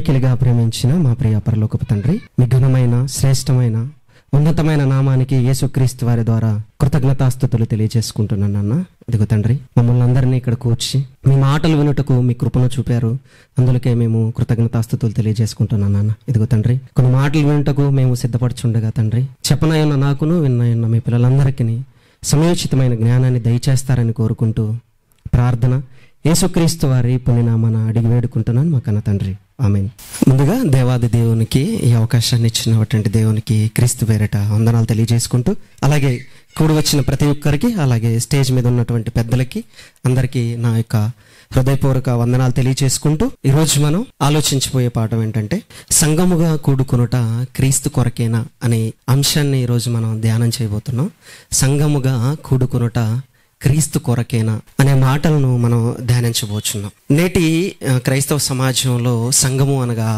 మిక్కిలిగా ప్రేమించిన మా ప్రియ పరలోకపు తండ్రి, మీ ఘనమైన శ్రేష్టమైన ఉన్నతమైన నామానికి యేసుక్రీస్తు వారి ద్వారా కృతజ్ఞతాస్తుతులు తెలియజేసుకుంటున్నాను నాన్న. ఇదిగో తండ్రి, మమ్మల్ని అందరినీ ఇక్కడ కూర్చి మీ మాటలు వినుటకు మీ కృపను చూపారు. అందుకే మేము కృతజ్ఞతాస్తుతులు తెలియజేసుకుంటున్నాను నాన్న. ఇదిగో తండ్రి, కొన్ని మాటలు వినుటకు మేము సిద్ధపరచుండగా తండ్రి, చెప్పనయున్న నాకును విన్నయున్న మీ పిల్లలందరికీ సమయోచితమైన జ్ఞానాన్ని దయచేస్తారని కోరుకుంటూ ప్రార్థన యేసుక్రీస్తు వారి పుణ్యనామాన అడిగి వేడుకుంటున్నాను మా కన్న తండ్రి, ఆమేన్. ముందుగా దేవాది దేవునికి ఈ అవకాశాన్ని ఇచ్చినటువంటి దేవునికి క్రీస్తు పేరిట వందనాలు తెలియజేసుకుంటూ, అలాగే కూడి వచ్చిన ప్రతి ఒక్కరికి, అలాగే స్టేజ్ మీద ఉన్నటువంటి పెద్దలకి అందరికీ నా యొక్క హృదయపూర్వక వందనాలు తెలియజేసుకుంటూ, ఈరోజు మనం ఆలోచించిపోయే పాఠం ఏంటంటే సంఘముగా కూడుకొనుట క్రీస్తు కొరకేనా అనే అంశాన్ని ఈరోజు మనం ధ్యానం చేయబోతున్నాం. సంఘముగా కూడుకొనుట క్రీస్తు కొరకేనా అనే మాటలను మనం ధ్యానించబోతున్నాం. నేటి క్రైస్తవ సమాజంలో సంఘము అనగా,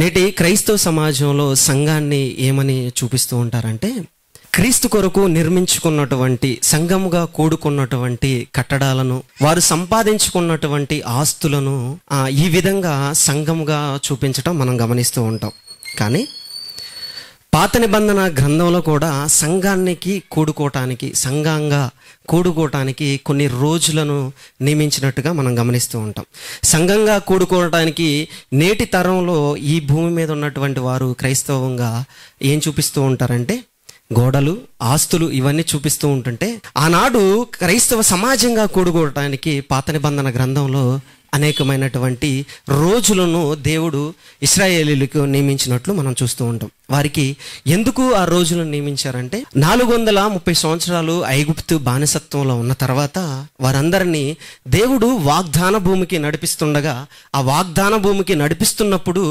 నేటి క్రైస్తవ సమాజంలో సంఘాన్ని ఏమని చూపిస్తూ ఉంటారంటే, క్రీస్తు కొరకు నిర్మించుకున్నటువంటి సంఘముగా కూడుకున్నటువంటి కట్టడాలను, వారు సంపాదించుకున్నటువంటి ఆస్తులను ఈ విధంగా సంఘముగా చూపించటం మనం గమనిస్తూ ఉంటాం. కానీ పాత నిబంధన గ్రంథంలో కూడా సంఘానికి సంఘంగా కూడుకోవటానికి కొన్ని రోజులను నియమించినట్టుగా మనం గమనిస్తూ ఉంటాం. సంఘంగా కూడుకోవటానికి నేటి తరంలో ఈ భూమి మీద ఉన్నటువంటి వారు క్రైస్తవంగా ఏం చూపిస్తూ ఉంటారంటే, గోడలు, ఆస్తులు ఇవన్నీ చూపిస్తూ ఉంటుంటే, ఆనాడు క్రైస్తవ సమాజంగా కూడుకోవటానికి పాత నిబంధన గ్రంథంలో అనేకమైనటువంటి రోజులను దేవుడు ఇశ్రాయేలీయులకు నియమించినట్లు మనం చూస్తూ ఉంటాం. వారికి ఎందుకు ఆ రోజులను నియమించారంటే, 430 సంవత్సరాలు ఐగుప్తు బానిసత్వంలో ఉన్న తర్వాత వారందరినీ దేవుడు వాగ్దాన భూమికి నడిపిస్తుండగా, ఆ వాగ్దాన భూమికి నడిపిస్తున్నప్పుడు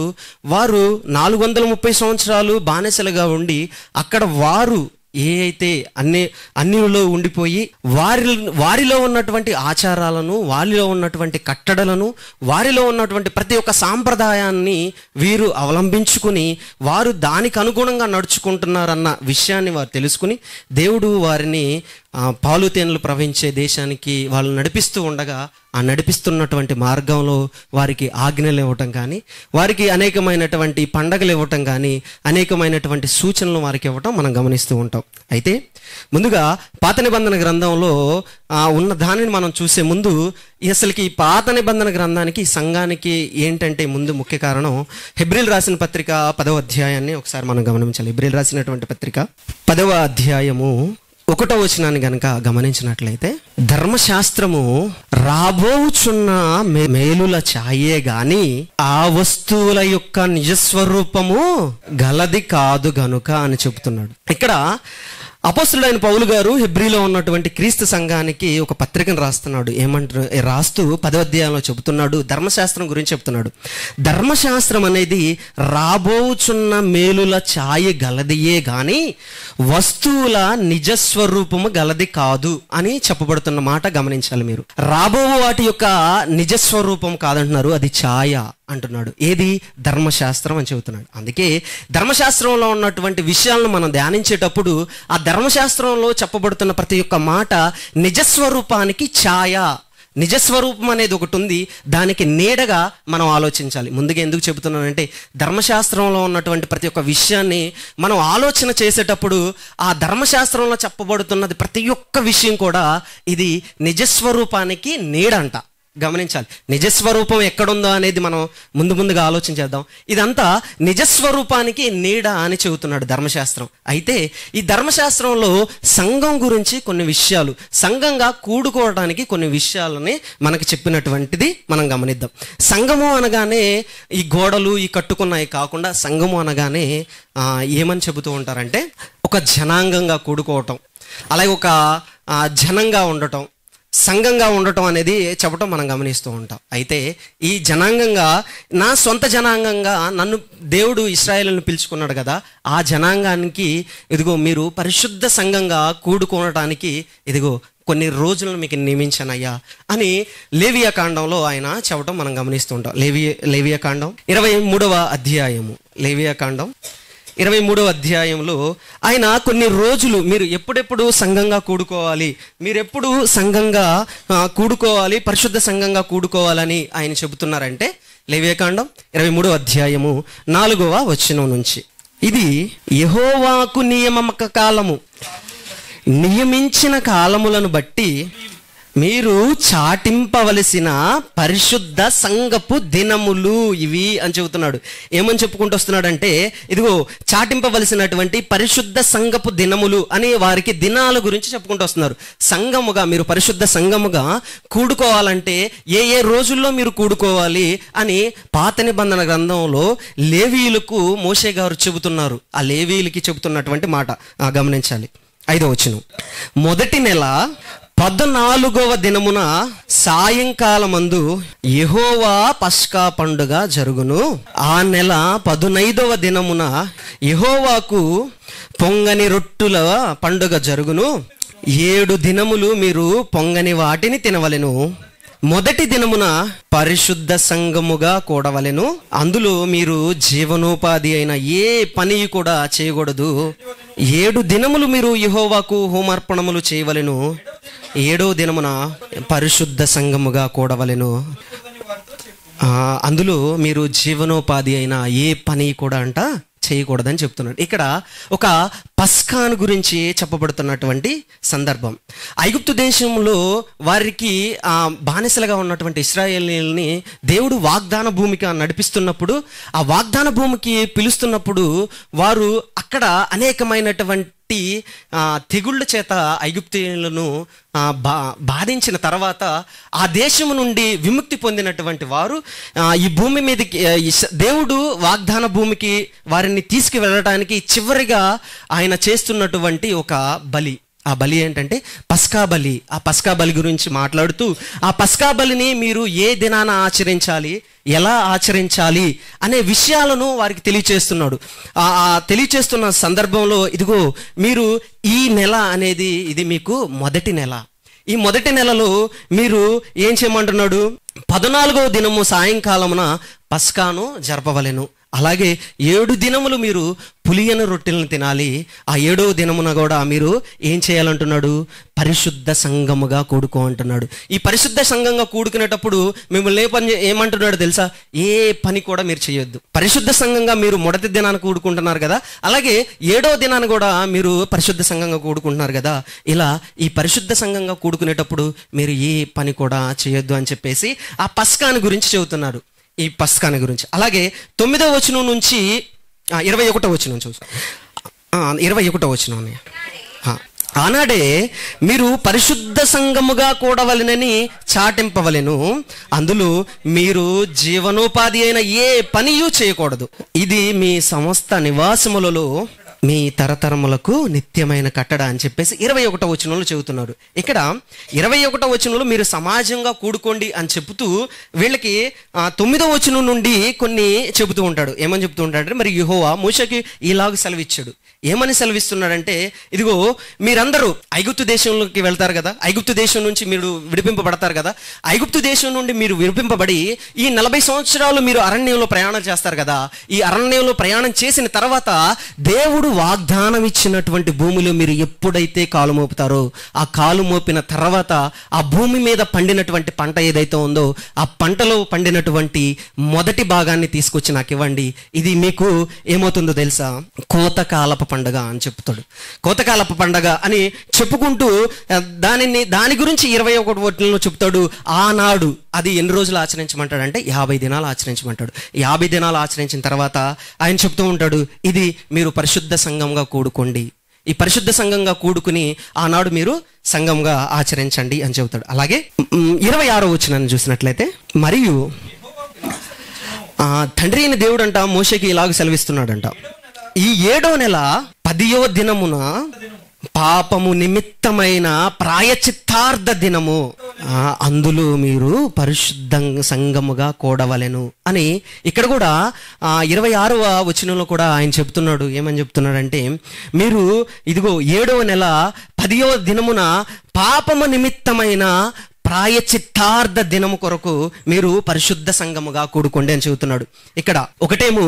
వారు 430 సంవత్సరాలు బానిసలుగా ఉండి, అక్కడ వారు ఏ అయితే అన్నిలో ఉండిపోయి వారిలో ఉన్నటువంటి ఆచారాలను, వారిలో ఉన్నటువంటి కట్టడలను, వారిలో ఉన్నటువంటి ప్రతి ఒక్క సాంప్రదాయాన్ని వీరు అవలంబించుకుని వారు దానికి అనుగుణంగా నడుచుకుంటున్నారన్న విషయాన్ని వారు తెలుసుకుని, దేవుడు వారిని పాలు తేనెలు ప్రవహించే దేశానికి వాళ్ళు నడిపిస్తూ ఉండగా, ఆ నడిపిస్తున్నటువంటి మార్గంలో వారికి ఆజ్ఞలు ఇవ్వటం కానీ, వారికి అనేకమైనటువంటి పండగలు ఇవ్వటం కానీ, అనేకమైనటువంటి సూచనలు వారికి ఇవ్వటం మనం గమనిస్తూ ఉంటాం. అయితే ముందుగా పాత నిబంధన గ్రంథంలో ఉన్న దానిని మనం చూసే ముందు, అసలుకి ఈ పాత నిబంధన గ్రంథానికి, సంఘానికి ఏంటంటే ముందు ముఖ్య కారణం, హెబ్రీలు రాసిన పత్రిక 10వ అధ్యాయాన్ని ఒకసారి మనం గమనించాలి. హెబ్రీలు రాసినటువంటి పత్రిక 10వ అధ్యాయము 1వ వచనాన్ని గనక గమనించినట్లయితే, ధర్మశాస్త్రము రాబోచున్న మేలుల ఛాయే గాని ఆ వస్తువుల యొక్క నిజస్వరూపము గలది కాదు గనుక అని చెబుతున్నాడు. ఇక్కడ అపోస్తలుడైన పౌలు గారు హెబ్రీలో ఉన్నటువంటి క్రీస్తు సంఘానికి ఒక పత్రికను రాస్తున్నాడు. రాస్తూ 10వ అధ్యాయంలో చెబుతున్నాడు, ధర్మశాస్త్రం గురించి చెప్తున్నాడు. ధర్మశాస్త్రం అనేది రాబోచున్న మేలుల ఛాయ గలదియే గాని వస్తువుల నిజస్వరూపము గలది కాదు అని చెప్పబడుతున్న మాట గమనించాలి మీరు. రాబో వాటి యొక్క నిజస్వరూపం కాదంటున్నారు, అది ఛాయ అంటున్నాడు. ఏది? ధర్మశాస్త్రం అని చెబుతున్నాడు. అందుకే ధర్మశాస్త్రంలో ఉన్నటువంటి విషయాలను మనం ధ్యానించేటప్పుడు ఆ ధర్మశాస్త్రంలో చెప్పబడుతున్న ప్రతి ఒక్క మాట నిజస్వరూపానికి ఛాయ, నిజస్వరూపం అనేది ఒకటి ఉంది, దానికి నీడగా మనం ఆలోచించాలి. ముందుగా ఎందుకు చెబుతున్నానంటే, ధర్మశాస్త్రంలో ఉన్నటువంటి ప్రతి ఒక్క విషయాన్ని మనం ఆలోచన చేసేటప్పుడు ఆ ధర్మశాస్త్రంలో చెప్పబడుతున్నది ప్రతి ఒక్క విషయం కూడా ఇది నిజస్వరూపానికి నీడంట. గమనించాలి, నిజస్వరూపం ఎక్కడుందో అనేది మనం ముందుగా ఆలోచించేద్దాం. ఇదంతా నిజస్వరూపానికి నీడ అని చెబుతున్నాడు ధర్మశాస్త్రం. అయితే ఈ ధర్మశాస్త్రంలో సంఘం గురించి కొన్ని విషయాలు, సంఘంగా కూడుకోవడానికి కొన్ని విషయాలని మనకి చెప్పినటువంటిది మనం గమనిద్దాం. సంఘము అనగానే ఈ గోడలు, ఈ కట్టుకున్నాయి కాకుండా, సంఘము అనగానే ఏమని చెబుతూ ఉంటారంటే, ఒక జనాంగంగా కూడుకోవటం, అలాగే ఒక జనంగా ఉండటం, సంఘంగా ఉండటం అనేది చెప్పటం మనం గమనిస్తూ ఉంటాం. అయితే ఈ జనాంగంగా, నా సొంత జనాంగంగా నన్ను దేవుడు ఇశ్రాయేలును పిలుచుకున్నాడు కదా, ఆ జనాంగానికి ఇదిగో మీరు పరిశుద్ధ సంఘంగా కూడుకోవటానికి ఇదిగో కొన్ని రోజులను మీకు నియమించానయ్యా అని లేవియా కాండంలో ఆయన చెప్పటం మనం గమనిస్తూ ఉంటాం. లేవియా కాండం 23వ అధ్యాయము, లేవియా కాండం 23వ అధ్యాయంలో ఆయన కొన్ని రోజులు మీరు ఎప్పుడెప్పుడు సంఘంగా కూడుకోవాలి, మీరెప్పుడు సంఘంగా కూడుకోవాలి, పరిశుద్ధ సంఘంగా కూడుకోవాలని ఆయన చెబుతున్నారంటే, లేవియకాండం 23వ అధ్యాయము 4వ వచనం నుంచి. ఇది యెహోవాకు నియమక కాలము, నియమించిన కాలములను బట్టి మీరు చాటింపవలసిన పరిశుద్ధ సంఘపు దినములు ఇవి అని చెబుతున్నాడు. ఏమని చెప్పుకుంటూ వస్తున్నాడంటే, ఇదిగో చాటింపవలసినటువంటి పరిశుద్ధ సంఘపు దినములు అని వారికి దినాల గురించి చెప్పుకుంటూ వస్తున్నారు. సంఘముగా మీరు పరిశుద్ధ సంఘముగా కూడుకోవాలంటే ఏ ఏ రోజుల్లో మీరు కూడుకోవాలి అని పాత నిబంధన గ్రంథంలో లేవీయులకు మోషే గారు చెబుతున్నారు. ఆ లేవీయులకి చెబుతున్నటువంటి మాట గమనించాలి. 5వ వచనం, మొదటి నెల 14వ దినమున సాయంకాలమందు యెహోవా పస్కా పండుగ జరుగును. ఆ నెల 15వ దినమున యెహోవాకు పొంగని రొట్టుల పండుగ జరుగును. 7 దినములు మీరు పొంగని వాటిని తినవలెను. మొదటి దినమున పరిశుద్ధ సంఘముగా కూడవలెను. అందులో మీరు జీవనోపాధి అయిన ఏ పని కూడా చేయకూడదు. 7 దినములు మీరు యెహోవాకు హోమార్పణములు చేయవలెను. 7వ దినమున పరిశుద్ధ సంఘముగా కూడవలెను. అందులో మీరు జీవనోపాధి అయిన ఏ పని కూడా చేయకూడదని చెప్తున్నాడు. ఇక్కడ ఒక పస్కాను గురించి చెప్పబడుతున్నటువంటి సందర్భం. ఐగుప్తు దేశంలో వారికి బానిసలుగా ఉన్నటువంటి ఇశ్రాయేలీయుల్ని దేవుడు వాగ్దాన భూమికి నడిపిస్తున్నప్పుడు, ఆ వాగ్దాన భూమికి పిలుస్తున్నప్పుడు వారు అక్కడ అనేకమైనటువంటి తెగుళ్ళ చేత ఐగుప్తీయులను బాధించిన తర్వాత ఆ దేశము నుండి విముక్తి పొందినటువంటి వారు ఈ భూమి మీదకి దేవుడు వాగ్దాన భూమికి వారిని తీసుకువెళ్ళడానికి చివరిగా ఆయన చేస్తున్నటువంటి ఒక బలి. ఆ బలి ఏంటంటే పస్కా బలి. ఆ పస్కా బలి గురించి మాట్లాడుతూ ఆ పస్కా బలిని మీరు ఏ దినాన ఆచరించాలి, ఎలా ఆచరించాలి అనే విషయాలను వారికి తెలియచేస్తున్నాడు. ఆ తెలియచేస్తున్న సందర్భంలో ఇదిగో మీరు ఈ నెల అనేది ఇది మీకు మొదటి నెల. ఈ మొదటి నెలలో మీరు ఏం చేయమంటున్నాడు, 14వ దినము సాయంకాలమున పస్కాను జరపవలెను. అలాగే 7 దినములు మీరు పులియని రొట్టెలను తినాలి. ఆ 7వ దినమున కూడా మీరు ఏం చేయాలంటున్నాడు, పరిశుద్ధ సంఘముగా కూడుకో అంటున్నాడు. ఈ పరిశుద్ధ సంఘంగా కూడుకునేటప్పుడు మిమ్మల్ని ఏమంటున్నాడు తెలుసా, ఏ పని కూడా మీరు చేయొద్దు. పరిశుద్ధ సంఘంగా మీరు మొదటి దినాన్ని కూడుకుంటున్నారు కదా, అలాగే 7వ దినాన్ని కూడా మీరు పరిశుద్ధ సంఘంగా కూడుకుంటున్నారు కదా. ఇలా ఈ పరిశుద్ధ సంఘంగా కూడుకునేటప్పుడు మీరు ఏ పని కూడా చేయొద్దు అని చెప్పేసి ఆ పస్కాని గురించి చెబుతున్నారు. ఈ పస్కాని గురించి అలాగే 9వ వచనం నుంచి 21వ వచనం చూసి 21వ వచనం. ఆనాడే మీరు పరిశుద్ధ సంఘముగా కూడవలెనని చాటింపవలెను. అందులో మీరు జీవనోపాధి అయిన ఏ పనియూ చేయకూడదు. ఇది మీ సమస్త నివాసములలో మీ తరతరములకు నిత్యమైన కట్టడ అని చెప్పేసి 21వ వచనంలో చెబుతున్నారు. ఇక్కడ 21వ వచనంలో మీరు సమాజంగా కూడుకోండి అని చెబుతూ వీళ్ళకి 9వ వచనం నుండి కొన్ని చెబుతూ ఉంటాడు. ఏమని చెబుతూ ఉంటాడంటే, మరి యెహోవా మోషేకి ఇలాగ సెలవిచ్చాడు. ఏమని సెలవిస్తున్నాడంటే, ఇదిగో మీరందరూ ఐగుప్తు దేశంలోకి వెళ్తారు కదా, ఐగుప్తు దేశం నుంచి మీరు విడిపింపబడతారు కదా, ఐగుప్తు దేశం నుండి మీరు విడిపింపబడి ఈ 40 సంవత్సరాలు మీరు అరణ్యంలో ప్రయాణం చేస్తారు కదా. ఈ అరణ్యంలో ప్రయాణం చేసిన తర్వాత దేవుడు వాగ్దానం ఇచ్చినటువంటి భూమిలో మీరు ఎప్పుడైతే కాలు మోపుతారో, ఆ కాలు మోపిన తర్వాత ఆ భూమి మీద పండినటువంటి పంట ఏదైతే ఉందో ఆ పంటలో పండినటువంటి మొదటి భాగాన్ని తీసుకొచ్చి నాకు ఇవ్వండి. ఇది మీకు ఏమవుతుందో తెలుసా, కోతకాలపు పండుగ అని చెప్తాడు. కోతకాలపు పండుగ అని చెప్పుకుంటూ దాని గురించి 21వ చెప్తాడు. ఆనాడు అది ఎన్ని రోజులు ఆచరించమంటాడు అంటే 50 దినాలు ఆచరించమంటాడు. 50 దినాలు ఆచరించిన తర్వాత ఆయన చెప్తూ ఉంటాడు, ఇది మీరు పరిశుద్ధ సంఘంగా కూడుకోండి. ఈ పరిశుద్ధ సంఘంగా కూడుకుని ఆనాడు మీరు సంఘంగా ఆచరించండి అని చెబుతాడు. అలాగే 26వ వచనాన్ని చూసినట్లయితే, మరియు తండ్రి అయిన దేవుడు అంట మోషేకి ఇలాగ సెలవిస్తున్నాడంట, ఈ 7వ నెల 10వ దినమున పాపము నిమిత్తమైన ప్రాయచిత్తార్థ దినము, అందులో మీరు పరిశుద్ధ సంఘముగా కూడవలెను అని ఇక్కడ కూడా 26వ వచనంలో కూడా ఆయన చెప్తున్నాడు. ఏమని చెప్తున్నాడంటే, మీరు ఇదిగో 7వ నెల 10వ దినమున పాపము నిమిత్తమైన ప్రాయచిత్తార్థ దినము కొరకు మీరు పరిశుద్ధ సంఘముగా కూడుకోండి అని చెబుతున్నాడు. ఇక్కడ ఒకటేమో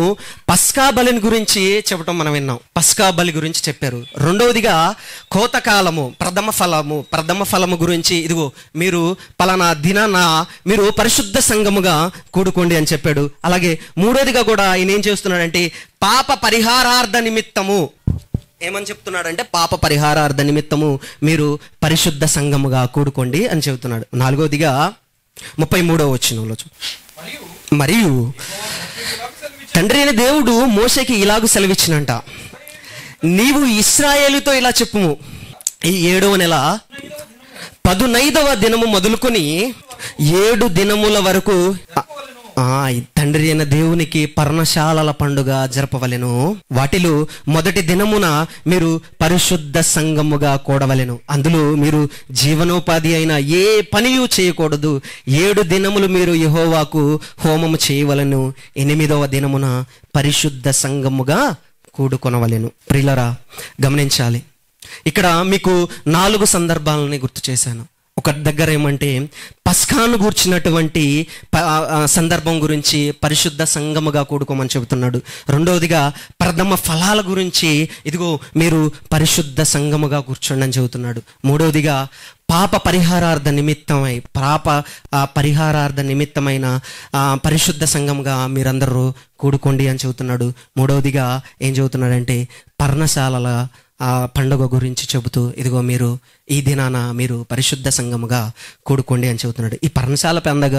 పస్కా బలిని గురించి చెప్పడం మనం విన్నాం, పస్కా బలి గురించి చెప్పారు. రెండవదిగా కోతకాలము, ప్రథమ ఫలము గురించి, ఇదిగో మీరు పలానా దినాన మీరు పరిశుద్ధ సంఘముగా కూడుకోండి అని చెప్పాడు. అలాగే మూడోదిగా కూడా ఆయన ఏం చేస్తున్నాడంటే పాప పరిహారార్థ నిమిత్తము, ఏమని చెప్తున్నాడంటే పాప పరిహారార్థ నిమిత్తము మీరు పరిశుద్ధ సంఘముగా కూడుకోండి అని చెబుతున్నాడు. నాలుగోదిగా 33వ వచనంలో, మరియు తండ్రి అయిన దేవుడు మోషేకి ఇలాగూ సెలవిచ్చినంట, నీవు ఇశ్రాయేలుతో ఇలా చెప్పుము, ఈ 7వ నెల 15వ దినము మొదలుకొని 7 దినముల వరకు తండ్రి అయిన దేవునికి పర్ణశాలల పండుగ జరపవలెను. వాటిలో మొదటి దినమున మీరు పరిశుద్ధ సంఘముగా కూడవలెను. అందులో మీరు జీవనోపాధి అయిన ఏ పనియూ చేయకూడదు. 7 దినములు మీరు యెహోవాకు హోమము చేయవలెను. 8వ దినమున పరిశుద్ధ సంఘముగా కూడుకొనవలెను. ప్రియులారా గమనించాలి, ఇక్కడ మీకు 4 సందర్భాలని గుర్తు చేశాను. ఒక దగ్గర ఏమంటే పస్కాను గూర్చినటువంటి సందర్భం గురించి పరిశుద్ధ సంఘముగా కూడుకోమని చెబుతున్నాడు. రెండవదిగా ప్రథమ ఫలాల గురించి, ఇదిగో మీరు పరిశుద్ధ సంఘముగా కూర్చోండి అని చెబుతున్నాడు. మూడవదిగా పాప పరిహారార్థ నిమిత్తమైన పరిశుద్ధ సంఘంగా మీరందరూ కూడుకోండి అని చెబుతున్నాడు. మూడవదిగా ఏం చెబుతున్నాడంటే పర్ణశాలల పండుగ గురించి చెబుతూ, ఇదిగో మీరు ఈ దినాన మీరు పరిశుద్ధ సంఘముగా కూడుకోండి అని చెబుతున్నాడు. ఈ పర్ణశాల పండుగ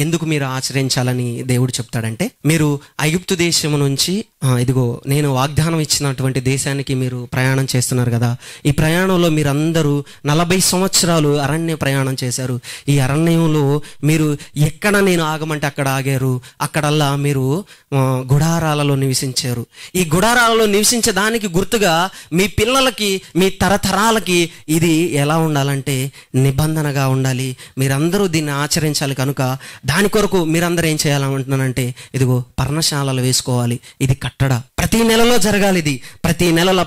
ఎందుకు మీరు ఆచరించాలని దేవుడు చెప్తాడంటే, మీరు ఐగుప్తు దేశము నుంచి ఇదిగో నేను వాగ్దానం ఇచ్చినటువంటి దేశానికి మీరు ప్రయాణం చేస్తున్నారు కదా. ఈ ప్రయాణంలో మీరందరూ 40 సంవత్సరాలు అరణ్య ప్రయాణం చేశారు. ఈ అరణ్యంలో మీరు ఎక్కడ నేను ఆగమంటే అక్కడ ఆగారు. అక్కడల్లా మీరు గుడారాలలో నివసించారు. ఈ గుడారాలలో నివసించడానికి గుర్తుగా మీ పిల్లలకి, మీ తరతరాలకి ఇది ఎలా ఉండాలంటే నిబంధనగా ఉండాలి. మీరందరూ దీన్ని ఆచరించాలి. కనుక దాని కొరకు మీరందరూ ఏం చేయాలంటున్నానంటే, ఇదిగో పర్ణశాలలు వేసుకోవాలి. ఇది కట్టడ ప్రతి నెలలో జరగాలి. ఇది ప్రతి నెలలో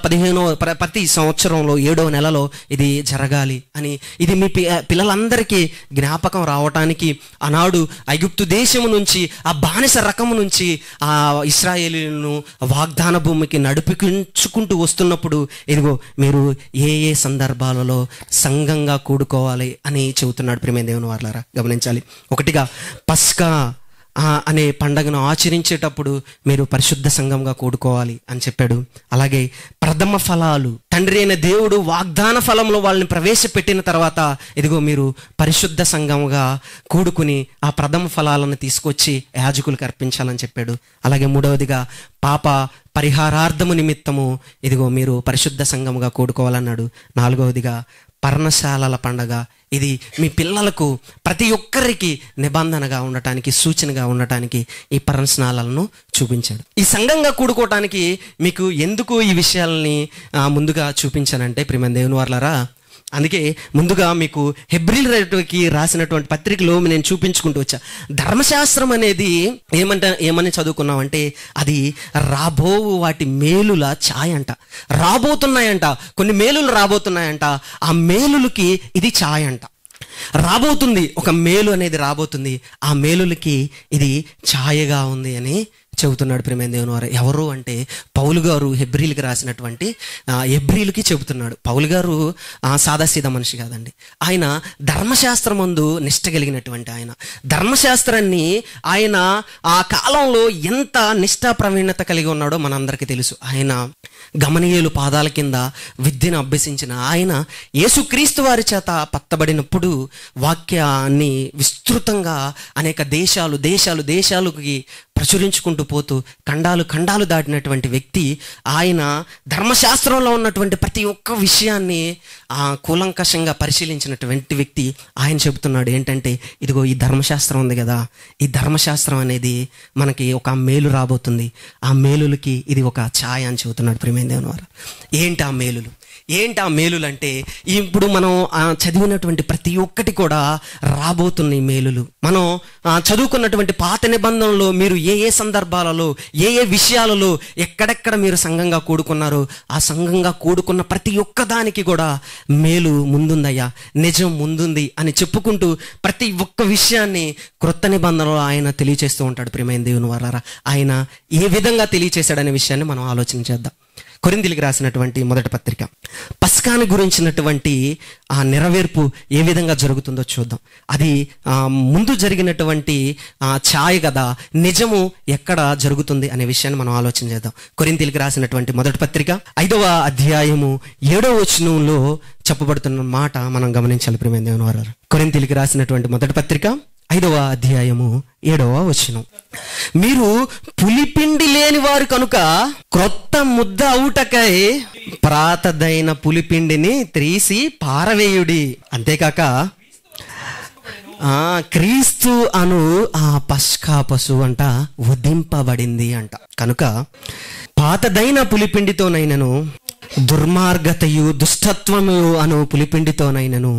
ప్రతి సంవత్సరంలో 7వ నెలలో ఇది జరగాలి అని, ఇది మీ పిల్లలందరికీ జ్ఞాపకం రావటానికి ఆనాడు ఐగుప్తు దేశము నుంచి, ఆ బానిస రకము నుంచి ఆ ఇశ్రాయేలీయులను వాగ్దాన భూమికి నడిపించుకుంటూ వస్తున్నప్పుడు, ఇదిగో మీరు ఏ సందర్భాలలో సంఘంగా కూడుకోవాలి అని చెబుతున్నాడు. ప్రియమైన దేవుని వారలారా గమనించాలి. ఒకటిగా పస్కా అనే పండగను ఆచరించేటప్పుడు మీరు పరిశుద్ధ సంఘంగా కూడుకోవాలి అని చెప్పాడు. అలాగే ప్రథమ ఫలాలు, తండ్రి అయిన దేవుడు వాగ్దాన ఫలంలో వాళ్ళని ప్రవేశపెట్టిన తర్వాత, ఇదిగో మీరు పరిశుద్ధ సంఘంగా కూడుకుని ఆ ప్రథమ ఫలాలను తీసుకొచ్చి యాజకులకు అర్పించాలని చెప్పాడు. అలాగే మూడవదిగా పాప పరిహారార్థము నిమిత్తము, ఇదిగో మీరు పరిశుద్ధ సంఘముగా కూడుకోవాలన్నాడు. నాలుగవదిగా పర్ణశాలల పండగ, ఇది మీ పిల్లలకు ప్రతి ఒక్కరికి నిబంధనగా ఉండటానికి, సూచనగా ఉండటానికి ఈ పర్ణశాలలను చూపించాడు. ఈ సంఘంగా కూడుకోవటానికి మీకు ఎందుకు ఈ విషయాలని ముందుగా చూపించానంటే, ప్రియమైన దేవుని వారలారా, అందుకే ముందుగా మీకు హెబ్రీయులకు రాసినటువంటి పత్రికలో నేను చూపించుకుంటూ వచ్చా. ధర్మశాస్త్రం అనేది ఏమని చదువుకున్నామంటే, అది రాబో వాటి మేలుల ఛాయ అంట. రాబోతున్నాయంట, కొన్ని మేలులు రాబోతున్నాయంట. ఆ మేలులకి ఇది ఛాయ అంట. రాబోతుంది, ఒక మేలు అనేది రాబోతుంది. ఆ మేలులకి ఇది ఛాయగా ఉంది అని చెబుతున్నాడు. ప్రియమైన దేవుని వారు ఎవరు అంటే, పౌలు గారు హెబ్రీలకు రాసినటువంటి హెబ్రీలకి చెబుతున్నాడు. పౌలు గారు సాదాసీదా మనిషి కాదండి. ఆయన ధర్మశాస్త్రమందు నిష్ట కలిగినటువంటి ఆయన. ధర్మశాస్త్రాన్ని ఆయన ఆ కాలంలో ఎంత నిష్ఠా ప్రవీణత కలిగి ఉన్నాడో మనందరికీ తెలుసు. ఆయన గమనీయులు పాదాల కింద విద్యను అభ్యసించిన ఆయన యేసుక్రీస్తు వారి చేత పత్తబడినప్పుడు వాక్యాన్ని విస్తృతంగా అనేక దేశాలకి ప్రచురించుకుంటూ పోతూ ఖండాలు దాటినటువంటి వ్యక్తి ఆయన. ధర్మశాస్త్రంలో ఉన్నటువంటి ప్రతి ఒక్క విషయాన్ని కూలంకషంగా పరిశీలించినటువంటి వ్యక్తి. ఆయన చెబుతున్నాడు ఏంటంటే, ఇదిగో ఈ ధర్మశాస్త్రం ఉంది కదా, ఈ ధర్మశాస్త్రం అనేది మనకి ఒక మేలు రాబోతుంది. ఆ మేలులకి ఇది ఒక ఛాయ అని చెబుతున్నాడు. ప్రియమైన దేవుని వారు, ఏంటి ఆ మేలులు అంటే, ఇప్పుడు మనం చదివినటువంటి ప్రతి ఒక్కటి కూడా రాబోతున్న ఈ మేలులు. మనం చదువుకున్నటువంటి పాత నిబంధనలో మీరు ఏ సందర్భాలలో, ఏ విషయాలలో, ఎక్కడ ఎక్కడెక్కడ మీరు సంఘంగా కూడుకున్నారో ఆ సంఘంగా కూడుకున్న ప్రతి ఒక్క దానికి కూడా మేలు ముందుందయ్యా, నిజం ముందుంది అని చెప్పుకుంటూ ప్రతి ఒక్క విషయాన్ని క్రొత్త నిబంధనలో ఆయన తెలియచేస్తూ ఉంటాడు. ప్రియమైన దేవుని వారలారా, ఆయన ఏ విధంగా తెలియచేశాడనే విషయాన్ని మనం ఆలోచన చేద్దాం. కొరింథీయులకు రాసినటువంటి మొదటి పత్రిక, పస్కాను గురించినటువంటి ఆ నెరవేర్పు ఏ విధంగా జరుగుతుందో చూద్దాం. అది ముందు జరిగినటువంటి ఛాయ కదా, నిజము ఎక్కడ జరుగుతుంది అనే విషయాన్ని మనం ఆలోచన చేద్దాం. కొరింథీయులకు రాసినటువంటి మొదటి పత్రిక 5వ అధ్యాయము 7వ వచనంలో చెప్పబడుతున్న మాట మనం గమనించాలి. ప్రియమైన దేవుని వారలారా, కొరింథీయులకు రాసినటువంటి మొదటి పత్రిక 5వ అధ్యాయము 7వ వచనం, మీరు పులిపిండి లేని వారు కనుక క్రొత్త ముద్ద అవుటకై ప్రాతదైన పులిపిండిని త్రీసి పారవేయుడి. అంతేకాక క్రీస్తు అను ఆ పస్కా పశువు అంట వధింపబడింది అంట. కనుక పాతదైన పులిపిండితోనైనను దుర్మార్గతయు దుష్టత్వము అను పులిపిండితోనైనను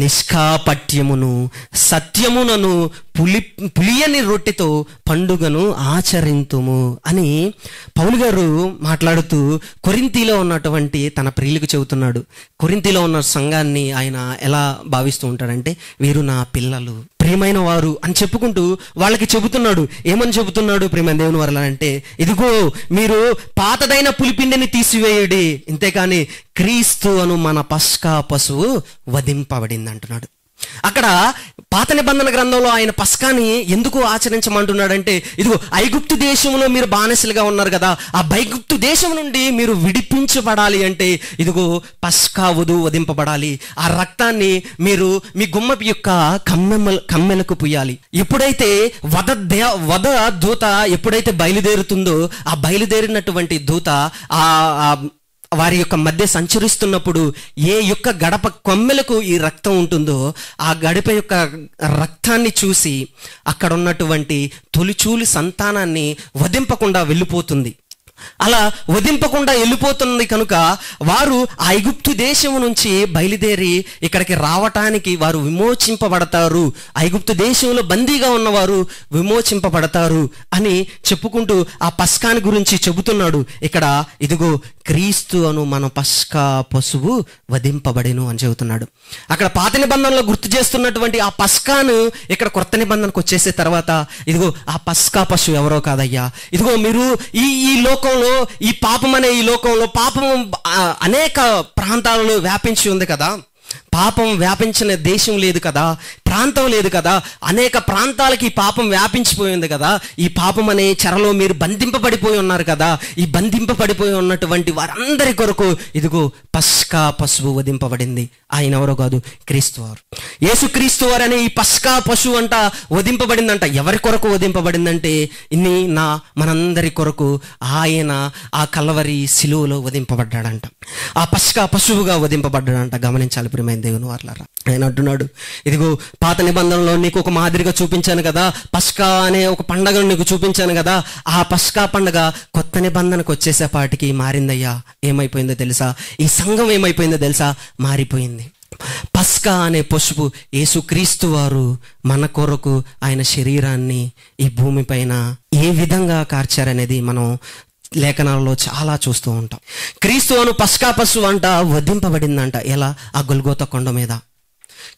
నిష్కాపట్యమును సత్యమునను పులియని రొట్టెతో పండుగను ఆచరింతుము అని పౌలు గారు మాట్లాడుతూ కొరింథీలో ఉన్నటువంటి తన ప్రియులకు చెబుతున్నాడు. కొరింథీలో ఉన్న సంఘాన్ని ఆయన ఎలా భావిస్తూ ఉంటాడంటే, వీరు నా పిల్లలు, ప్రియమైన వారు అని చెప్పుకుంటూ వాళ్ళకి చెబుతున్నాడు. ఏమని చెబుతున్నాడు ప్రియమైన దేవుని వారలా అంటే, ఇదిగో మీరు పాతదైన పులిపిండిని తీసివేయుడి, ఇంతేకాని క్రీస్తు అను మన పస్కా పశువు వధింపబడింది అంటున్నాడు. అక్కడ పాత నిబంధన గ్రంథంలో ఆయన పస్కాని ఎందుకు ఆచరించమంటున్నాడంటే, ఇదిగో ఐగుప్తు దేశంలో మీరు బానిసలుగా ఉన్నారు కదా, ఆ ఐగుప్తు దేశం నుండి మీరు విడిపించబడాలి అంటే ఇదిగో పస్కా వధింపబడాలి. ఆ రక్తాన్ని మీరు మీ గుమ్మ యొక్క కమ్మెలకు పుయ్యాలి. ఎప్పుడైతే వధ దూత ఎప్పుడైతే బయలుదేరుతుందో, ఆ బయలుదేరినటువంటి దూత వారి యొక్క మధ్య సంచరిస్తున్నప్పుడు ఏ యొక్క గడప కొమ్మెలకు ఈ రక్తం ఉంటుందో ఆ గడప యొక్క రక్తాన్ని చూసి అక్కడ ఉన్నటువంటి తొలిచూలి సంతానాన్ని వధింపకుండా వెళ్ళిపోతుంది. అలా వధింపకుండా వెళ్ళిపోతుంది కనుక వారు ఐగుప్తు దేశం నుంచి బయలుదేరి ఇక్కడికి రావటానికి వారు విమోచింపబడతారు, ఐగుప్తు దేశంలో బందీగా ఉన్నవారు విమోచింపబడతారు అని చెప్పుకుంటూ ఆ పస్కాని గురించి చెబుతున్నాడు. ఇక్కడ ఇదిగో క్రీస్తు అను మన పస్కా పశువు వధింపబడెను అని చెబుతున్నాడు. అక్కడ పాత నిబంధనలో గుర్తు చేస్తున్నటువంటి ఆ పస్కాను ఇక్కడ కొత్త నిబంధనకు వచ్చేసే తర్వాత ఇదిగో ఆ పస్కా పశువు ఎవరో కాదయ్యా, ఇదిగో మీరు ఈ లోకంలో, ఈ పాపం అనే ఈ లోకంలో పాపం అనేక ప్రాంతాలలో వ్యాపించి ఉంది కదా, పాపం వ్యాపించిన దేశం లేదు కదా, ప్రాంతం లేదు కదా, అనేక ప్రాంతాలకి ఈ పాపం వ్యాపించిపోయింది కదా, ఈ పాపం అనే చెరలో మీరు బంధింపబడిపోయి ఉన్నారు కదా, ఈ బంధింపబడిపోయి ఉన్నటువంటి వారందరి కొరకు ఇదిగో పస్కా పశువు వధింపబడింది. ఆయన ఎవరో కాదు, క్రీస్తు వారు, యేసు క్రీస్తు వారు అనే ఈ పస్కా పశువు అంట వధింపబడిందంట. ఎవరి కొరకు వధింపబడిందంటే మనందరి కొరకు ఆయన ఆ కల్వరి శిలువలో వధింపబడ్డాడంట, ఆ పస్కా పశువుగా వధింపబడ్డాడంట. గమనించాలి ప్రియమైన దేవుని వారలారా, ఆయన అంటున్నాడు, ఇదిగో పాత నిబంధనలో నీకు ఒక మాదిరిగా చూపించాను కదా, పస్కా అనే ఒక పండగను నీకు చూపించాను కదా, ఆ పస్కా పండగ కొత్త నిబంధనకు వచ్చేసేపాటికి మారిందయ్యా. ఏమైపోయిందో తెలుసా? ఈ సంఘం ఏమైపోయిందో తెలుసా? మారిపోయింది. పస్కా అనే పశువు యేసుక్రీస్తు వారు మన కొరకు ఆయన శరీరాన్ని ఈ భూమిపైన ఏ విధంగా కార్చారనేది మనం లేఖనాలలో చాలా చూస్తూ ఉంటాం. క్రీస్తు అను పస్కా పశువు అంట వధింపబడిందంట. ఎలా? ఆ గొల్గోతా కొండ మీద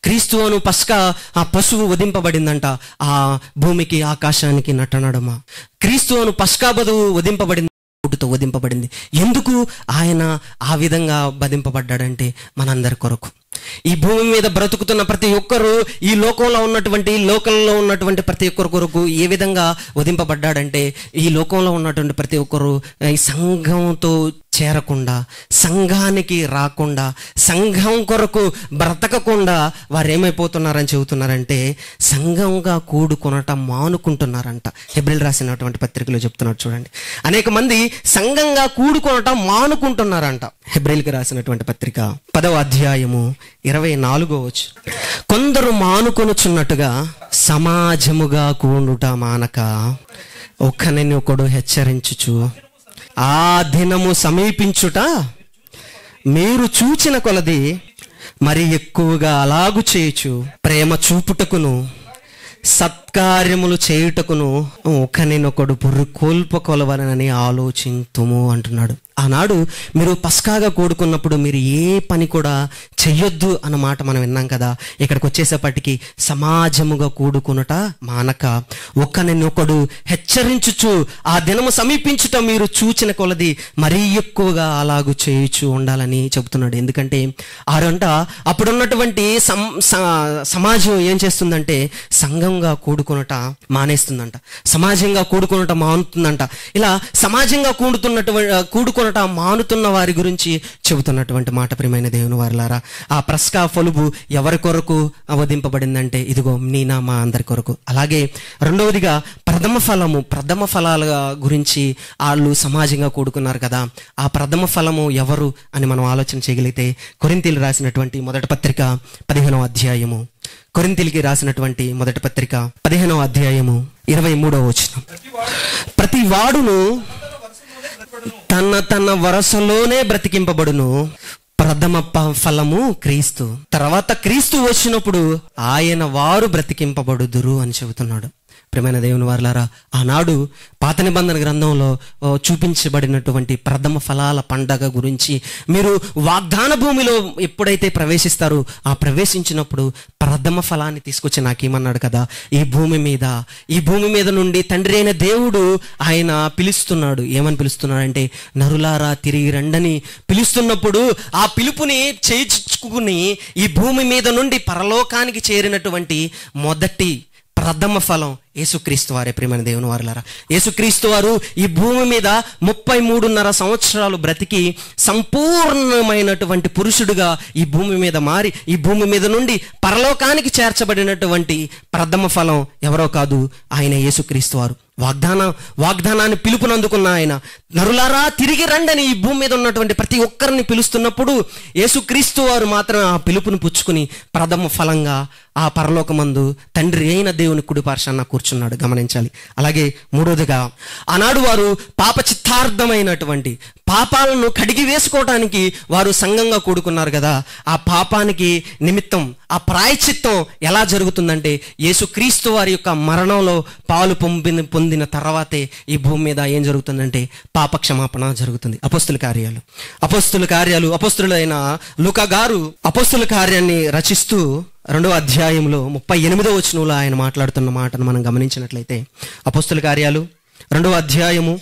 క్రీస్తు అను పస్కా ఆ పశువు వధింపబడిందంట. ఆ భూమికి ఆకాశానికి నట్టనడమ క్రీస్తు అను పస్కా బదువు వధింపబడింది. ఎందుకు ఆయన ఆ విధంగా వధింపబడ్డాడంటే మనందరి కొరకు. ఈ భూమి మీద బ్రతుకుతున్న ప్రతి ఒక్కరు, ఈ లోకంలో ఉన్నటువంటి ప్రతి ఒక్కరి కొరకు ఏ విధంగా వధింపబడ్డాడంటే, ఈ లోకంలో ఉన్నటువంటి ప్రతి ఒక్కరు ఈ సంఘంతో చేరకుండా, సంఘానికి రాకుండా, సంఘం కొరకు బ్రతకకుండా వారు ఏమైపోతున్నారని చెబుతున్నారంటే సంఘంగా కూడుకొనటం మానుకుంటున్నారంట. హెబ్రీయులకు రాసినటువంటి పత్రికలో చెప్తున్నారు చూడండి, అనేక మంది సంఘంగా కూడుకొనటం మానుకుంటున్నారంట. హెబ్రీయులకు రాసినటువంటి పత్రిక 10వ అధ్యాయము 24వ వచనం, కొందరు మానుకొనుచున్నట్టుగా సమాజముగా కూడుట మానక ఒకరినొకడు హెచ్చరించుచు ఆ దినము సమీపించుట మీరు చూచిన కొలది మరి ఎక్కువగా అలాగు చేయుచు ప్రేమ చూపుటకును సత్కార్యములు చేయుటకును ఒకరినొకడు పురుకొల్పుకొలవలనని ఆలోచింతుము అంటున్నాడు. ఆనాడు మీరు పస్కాగా కూడుకున్నప్పుడు మీరు ఏ పని కూడా చెయ్యొద్దు అన్న మాట మనం విన్నాం కదా. ఇక్కడికి వచ్చేసేపటికి సమాజముగా కూడుకునుట మానక ఒకరినొకడు హెచ్చరించుచు ఆ దినము సమీపించుట మీరు చూచిన కొలది మరీ ఎక్కువగా అలాగూ చేయుచు ఉండాలని చెబుతున్నాడు. ఎందుకంటే అప్పుడున్నటువంటి సమాజం ఏం చేస్తుందంటే సంఘంగా కూడుకునట మానేస్తుందంట, సమాజంగా కూడుకునట మానుతుందంట. ఇలా సమాజంగా కూడుకునట మానుతున్న వారి గురించి చెబుతున్నటువంటి మాట ప్రియమైన దేవుని వారలారా. ఆ పస్కా ఫలుపు ఎవరి కొరకు అవధింపబడిందంటే ఇదిగో నీనా మా అందరి కొరకు. అలాగే రెండవదిగా ప్రథమ ఫలాల గురించి వాళ్ళు సమాజంగా కూడుకున్నారు కదా. ఆ ప్రథమ ఫలము ఎవరు అని మనం ఆలోచన చేయగలిగితే కొరింథీలు రాసినటువంటి మొదటి పత్రిక 15వ అధ్యాయము, కొరింథీలకి రాసినటువంటి మొదటి పత్రిక 15వ అధ్యాయము 23వ వచనం, ప్రతి వాడును తన వరసలోనే బ్రతికింపబడును, ప్రథమ ఫలము క్రీస్తు, తర్వాత క్రీస్తు వచ్చినప్పుడు ఆయన వారు బ్రతికింపబడుదురు అని చెబుతున్నాడు. ప్రియమైన దేవుని వారలారా, ఆనాడు పాత నిబంధన గ్రంథంలో చూపించబడినటువంటి ప్రథమ ఫలాల పండగ గురించి మీరు వాగ్దాన భూమిలో ఎప్పుడైతే ప్రవేశిస్తారో ఆ ప్రవేశించినప్పుడు ప్రథమ ఫలాన్ని తీసుకొచ్చి నాకేమన్నాడు కదా, ఈ భూమి మీద నుండి తండ్రి అయిన దేవుడు ఆయన పిలుస్తున్నాడు. ఏమని పిలుస్తున్నాడంటే నరులారా తిరిగి రండని పిలుస్తున్నప్పుడు ఆ పిలుపుని చేయించుకుని ఈ భూమి మీద నుండి పరలోకానికి చేరినటువంటి మొదటి ప్రథమ ఫలం యేసుక్రీస్తు వారే. ప్రియమైన దేవుని వారలారా, యేసుక్రీస్తు వారు ఈ భూమి మీద 33.5 సంవత్సరాలు బ్రతికి సంపూర్ణమైనటువంటి పురుషుడుగా ఈ భూమి మీద మారి ఈ భూమి మీద నుండి పరలోకానికి చేర్చబడినటువంటి ప్రథమ ఫలం ఎవరో కాదు, ఆయన యేసుక్రీస్తు వారు. వాగ్దానాన్ని పిలుపునందుకున్న ఆయన నరులారా తిరిగి రండని ఈ భూమి మీద ఉన్నటువంటి ప్రతి ఒక్కరిని పిలుస్తున్నప్పుడు యేసుక్రీస్తు వారు మాత్రం ఆ పిలుపుని పుచ్చుకుని ప్రథమ ఫలంగా ఆ పరలోకమందు తండ్రి అయిన దేవుని కుడి పార్శ్వాన కూర్చున్నాడు. గమనించాలి. అలాగే మూడోదిగా ఆనాడు వారు పాపచిత్తార్థమైనటువంటి పాపాలను కడిగి వేసుకోవటానికి వారు సంఘంగా కూడుకున్నారు కదా. ఆ పాపానికి నిమిత్తం ఆ ప్రాయశ్చిత్తం ఎలా జరుగుతుందంటే యేసుక్రీస్తు వారి యొక్క మరణంలో పాలు పొందిన తర్వాతే ఈ భూమి మీద ఏం జరుగుతుందంటే పాప క్షమాపణ జరుగుతుంది. అపోస్తుల కార్యాలు అపోస్తులైన లూకా గారు అపోస్తుల కార్యాన్ని రచిస్తూ 2వ అధ్యాయంలో 38వ వచనంలో ఆయన మాట్లాడుతున్న మాటను మనం గమనించినట్లయితే అపోస్తుల కార్యాలు 2వ అధ్యాయము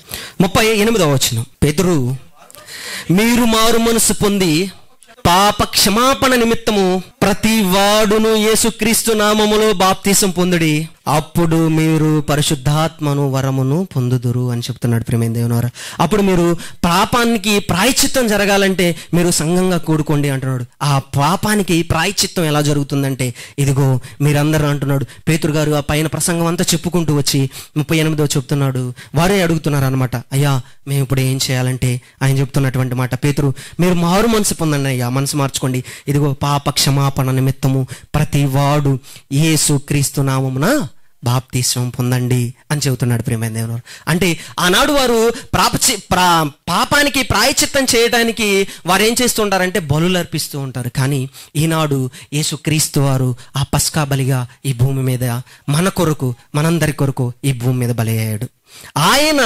38వ వచనం, పేతురు మీరు మారు మనసు పొంది పాప క్షమాపణ నిమిత్తము ప్రతి వాడును యేసుక్రీస్తు నామములో బాప్తీసం పొందుడి, అప్పుడు మీరు పరిశుద్ధాత్మను వరమును పొందుదురు అని చెప్తున్నాడు. ప్రియమైన దేవునారా, అప్పుడు మీరు పాపానికి ప్రాయశ్చిత్తం జరగాలంటే మీరు సంఘంగా కూడుకోండి అంటున్నాడు. ఆ పాపానికి ప్రాయశ్చిత్తం ఎలా జరుగుతుందంటే ఇదిగో మీరందరూ అంటున్నాడు. పేతురు గారు ఆ పైన ప్రసంగం అంతా చెప్పుకుంటూ వచ్చి 38వ చెప్తున్నాడు. వారే అడుగుతున్నారు అనమాట, అయ్యా మేము ఇప్పుడు ఏం చేయాలంటే ఆయన చెప్తున్నటువంటి మాట, పేతురు మీరు మారు మనసు పొందండి అయ్యా, మనసు మార్చుకోండి, ఇదిగో పాప క్షమాపణ నిమిత్తము ప్రతి వాడు యేసు క్రీస్తు నామమున బాప్తీసం పొందండి అని చెబుతున్నాడు. ప్రియమైన దేవుడు అంటే ఆనాడు వారు పాపానికి ప్రాయశ్చిత్తం చేయడానికి వారు ఏం చేస్తూ ఉంటారంటే బలులు అర్పిస్తూ ఉంటారు. కానీ ఈనాడు యేసుక్రీస్తు వారు ఆ పస్కా బలిగా ఈ భూమి మీద మన కొరకు మనందరి కొరకు ఈ భూమి మీద బలి అయ్యాడు. ఆయన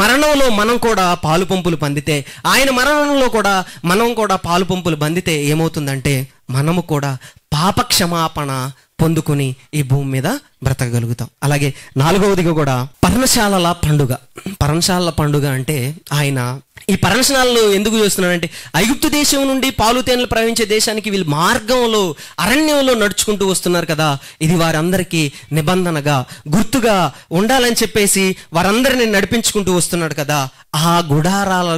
మరణంలో మనం కూడా పాలు పంపులు పొందితే, ఆయన మరణంలో కూడా మనం కూడా పాలు పంపులు పొందితే ఏమవుతుందంటే మనము కూడా పాప క్షమాపణ పొందుకుని ఈ భూమి మీద బ్రతకగలుగుతాం. అలాగే 4వదిగా కూడా పర్ణశాలల పండుగ అంటే ఆయన ఈ పర్ణశాలలు ఎందుకు చేస్తున్నాడంటే ఐగుప్తు దేశం నుండి పాలు తేనెలు ప్రవహించే దేశానికి వీళ్ళు మార్గంలో అరణ్యంలో నడుచుకుంటూ వస్తున్నారు కదా. ఇది వారందరికీ నిబంధనగా గుర్తుగా ఉండాలని చెప్పేసి వారందరిని నడిపించుకుంటూ వస్తున్నాడు కదా. ఆ గుడారాల